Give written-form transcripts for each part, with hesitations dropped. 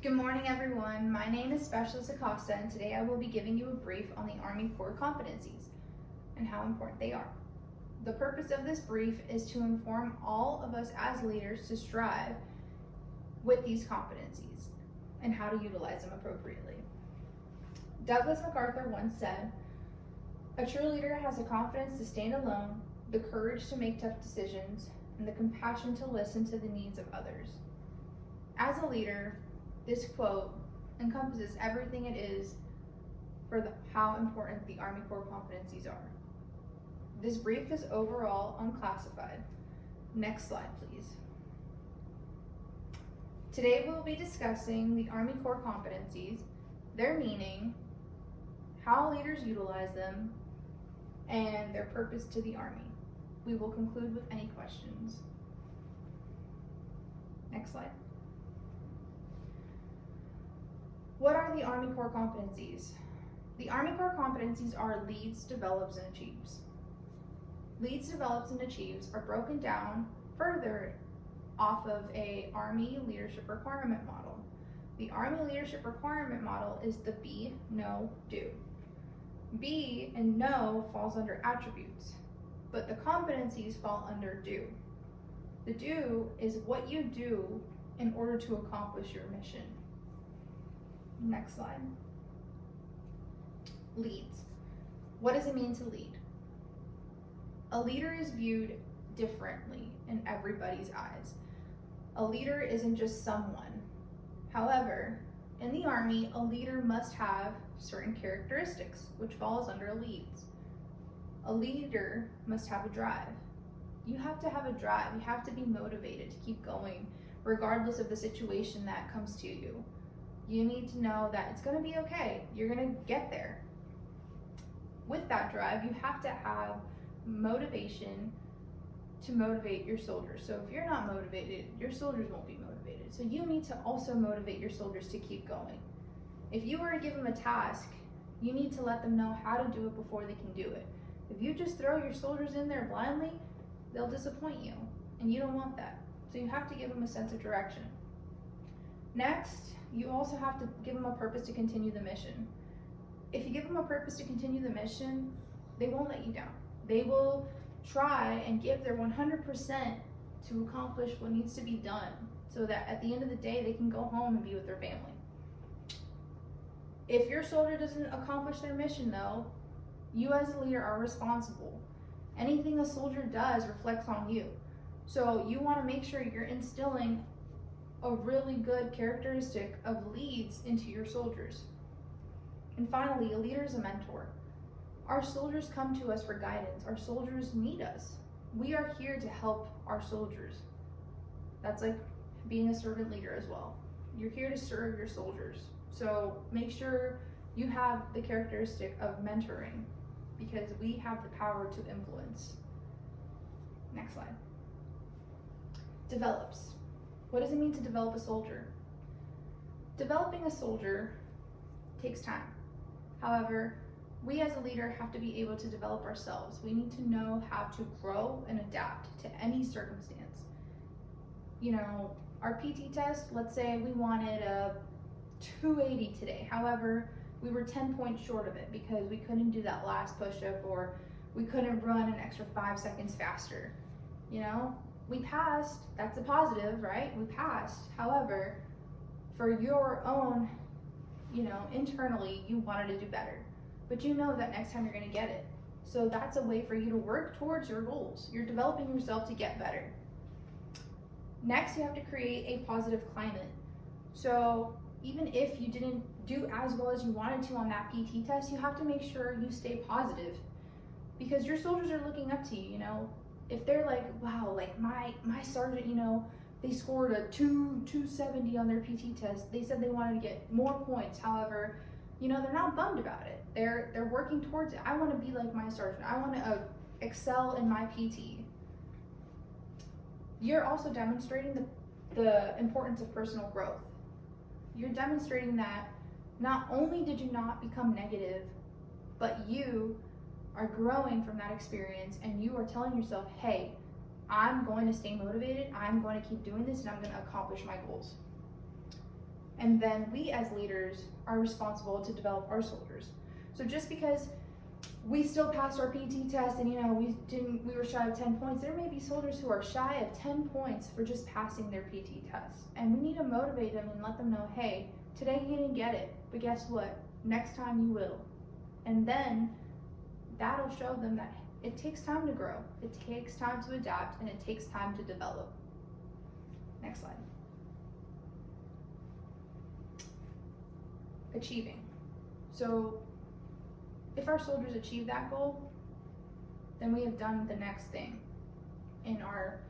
Good morning, everyone. My name is Specialist Acosta, and today I will be giving you a brief on the Army Corps competencies and how important they are. The purpose of this brief is to inform all of us as leaders to strive with these competencies and how to utilize them appropriately. Douglas MacArthur once said, "A true leader has the confidence to stand alone, the courage to make tough decisions, and the compassion to listen to the needs of others." As a leader, this quote encompasses everything it is for how important the Army Corps competencies are. This brief is overall unclassified. Next slide, please. Today we'll be discussing the Army Corps competencies, their meaning, how leaders utilize them, and their purpose to the Army. We will conclude with any questions. Next slide. What are the Army Corps competencies? The Army Corps competencies are leads, develops, and achieves. Leads, develops, and achieves are broken down further off of a Army leadership requirement model. The Army leadership requirement model is the be, know, do. Be and know falls under attributes, but the competencies fall under do. The do is what you do in order to accomplish your mission. Next slide. Leads. What does it mean to lead? A leader is viewed differently in everybody's eyes. A leader isn't just someone. However, in the Army, a leader must have certain characteristics, which falls under leads. A leader must have a drive. You have to have a drive. You have to be motivated to keep going, regardless of the situation that comes to you. You need to know that it's going to be okay. You're going to get there. With that drive, you have to have motivation to motivate your soldiers. So if you're not motivated, your soldiers won't be motivated. So you need to also motivate your soldiers to keep going. If you were to give them a task, you need to let them know how to do it before they can do it. If you just throw your soldiers in there blindly, they'll disappoint you, and you don't want that. So you have to give them a sense of direction. Next, you also have to give them a purpose to continue the mission. If you give them a purpose to continue the mission, they won't let you down. They will try and give their 100% to accomplish what needs to be done so that at the end of the day, they can go home and be with their family. If your soldier doesn't accomplish their mission though, you as a leader are responsible. Anything a soldier does reflects on you. So you want to make sure you're instilling a really good characteristic of leads into your soldiers. And finally, a leader is a mentor. Our soldiers come to us for guidance. Our soldiers need us. We are here to help our soldiers. That's like being a servant leader as well. You're here to serve your soldiers. So make sure you have the characteristic of mentoring, because we have the power to influence. Next slide. Develops. What does it mean to develop a soldier? Developing a soldier takes time. However, we as a leader have to be able to develop ourselves. We need to know how to grow and adapt to any circumstance. You know, our PT test, let's say we wanted a 280 today. However, we were 10 points short of it because we couldn't do that last push-up, or we couldn't run an extra 5 seconds faster. You know, we passed. That's a positive, right? We passed. However, for your own, internally, you wanted to do better. But you know that next time you're going to get it. So that's a way for you to work towards your goals. You're developing yourself to get better. Next, you have to create a positive climate. So even if you didn't do as well as you wanted to on that PT test, you have to make sure you stay positive, because your soldiers are looking up to you. If they're like, wow, like my sergeant, they scored a 270 on their PT test. They said they wanted to get more points. However, they're not bummed about it. They're working towards it. I want to be like my sergeant. I want to excel in my PT. You're also demonstrating the importance of personal growth. You're demonstrating that not only did you not become negative, but you are growing from that experience, and you are telling yourself, hey, I'm going to stay motivated, I'm going to keep doing this, and I'm going to accomplish my goals. And then we as leaders are responsible to develop our soldiers. So just because we still passed our PT test and we were shy of 10 points, there may be soldiers who are shy of 10 points for just passing their PT test. And we need to motivate them and let them know, hey, today you didn't get it, but guess what? Next time you will. And then that'll show them that it takes time to grow, it takes time to adapt, and it takes time to develop. Next slide. Achieving. So if our soldiers achieve that goal, then we have done the next thing in our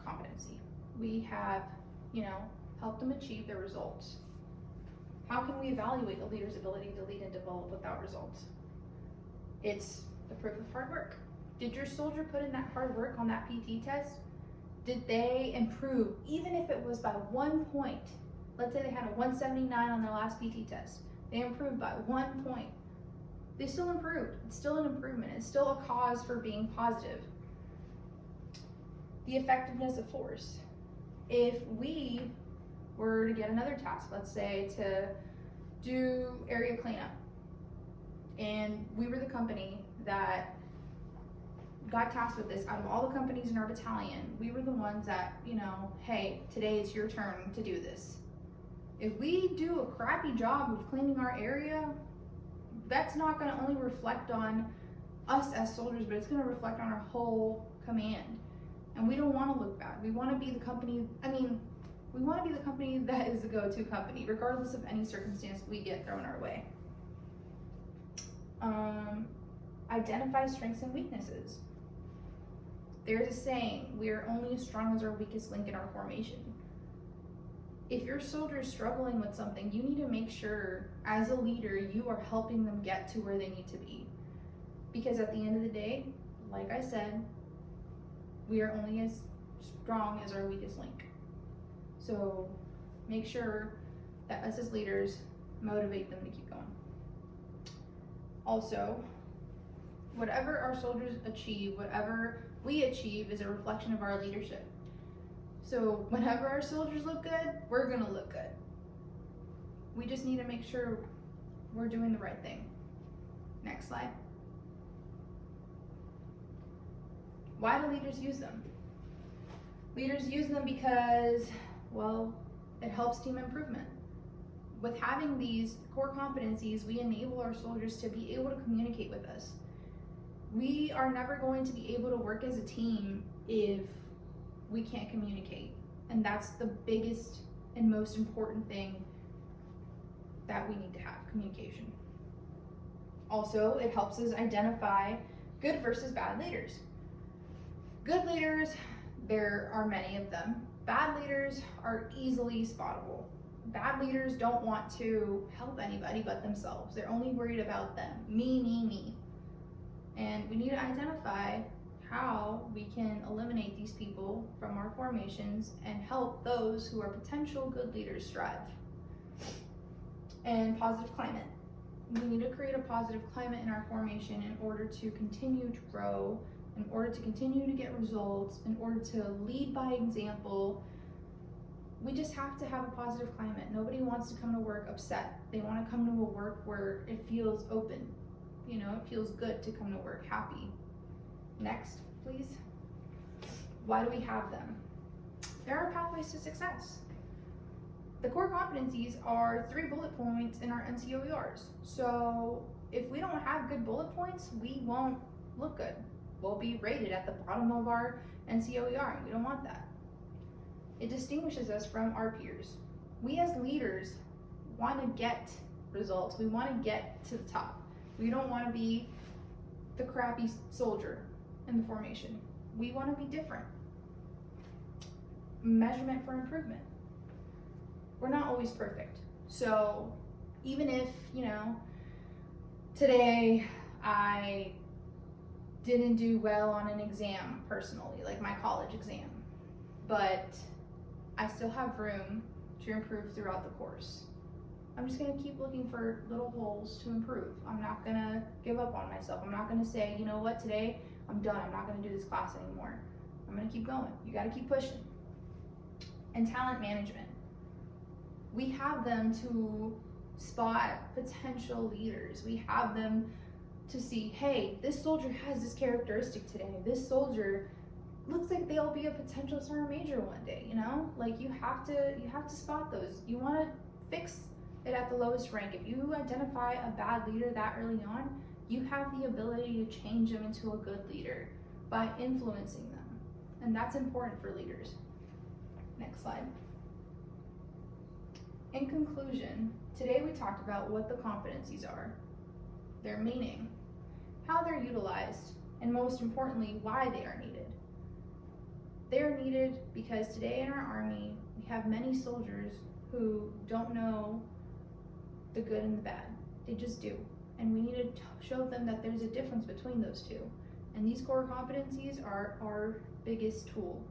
competency. We have, helped them achieve their results. How can we evaluate a leader's ability to lead and develop without results? It's the proof of hard work. Did your soldier put in that hard work on that PT test? Did they improve, even if it was by 1 point? Let's say they had a 179 on their last PT test. They improved by 1 point. They still improved. It's still an improvement. It's still a cause for being positive. The effectiveness of force. If we were to get another task, let's say to do area cleanup, and we were the company that got tasked with this out of all the companies in our battalion, we were the ones that, hey, today it's your turn to do this. If we do a crappy job of cleaning our area, that's not going to only reflect on us as soldiers, but it's going to reflect on our whole command. And we don't want to look bad. We want to be the company, we want to be the company that is the go-to company, regardless of any circumstance we get thrown our way. Identify strengths and weaknesses. There's a saying, we are only as strong as our weakest link in our formation. If your soldier is struggling with something, you need to make sure, as a leader, you are helping them get to where they need to be. Because at the end of the day, like I said, we are only as strong as our weakest link. So make sure that us as leaders motivate them to keep going. Also, whatever our soldiers achieve, whatever we achieve is a reflection of our leadership. So whenever our soldiers look good, we're gonna look good. We just need to make sure we're doing the right thing. Next slide. Why do leaders use them? Leaders use them because, well, it helps team improvement. With having these core competencies, we enable our soldiers to be able to communicate with us. We are never going to be able to work as a team if we can't communicate. And that's the biggest and most important thing that we need to have, communication. Also, it helps us identify good versus bad leaders. Good leaders, there are many of them. Bad leaders are easily spottable. Bad leaders don't want to help anybody but themselves. They're only worried about them. Me. And we need to identify how we can eliminate these people from our formations and help those who are potential good leaders thrive. And positive climate. We need to create a positive climate in our formation in order to continue to grow, in order to continue to get results, in order to lead by example. We just have to have a positive climate. Nobody wants to come to work upset. They want to come to a work where it feels open. It feels good to come to work happy. Next, please. Why do we have them? There are pathways to success. The core competencies are 3 bullet points in our NCOERs. So if we don't have good bullet points, we won't look good. We'll be rated at the bottom of our NCOER, and we don't want that. It distinguishes us from our peers. We as leaders want to get results. We want to get to the top. We don't want to be the crappy soldier in the formation. We want to be different. Measurement for improvement. We're not always perfect. So even if, today I didn't do well on an exam personally, like my college exam, but I still have room to improve throughout the course. I'm just gonna keep looking for little holes to improve. I'm not gonna give up on myself. I'm not gonna say, you know what, today I'm done. I'm not gonna do this class anymore. I'm gonna keep going. You gotta keep pushing. And talent management. We have them to spot potential leaders. We have them to see, hey, this soldier has this characteristic today. This soldier looks like they'll be a potential sergeant major one day, you know? Like you have to spot those. You want to fix it at the lowest rank. If you identify a bad leader that early on, you have the ability to change them into a good leader by influencing them. And that's important for leaders. Next slide. In conclusion, today we talked about what the competencies are, their meaning, how they're utilized, and most importantly, why they are needed. They are needed because today in our Army, we have many soldiers who don't know the good and the bad. They just do. And we need to show them that there's a difference between those two. And these core competencies are our biggest tool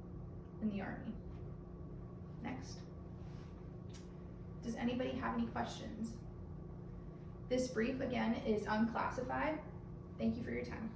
in the Army. Next. Does anybody have any questions? This brief, again, is unclassified. Thank you for your time.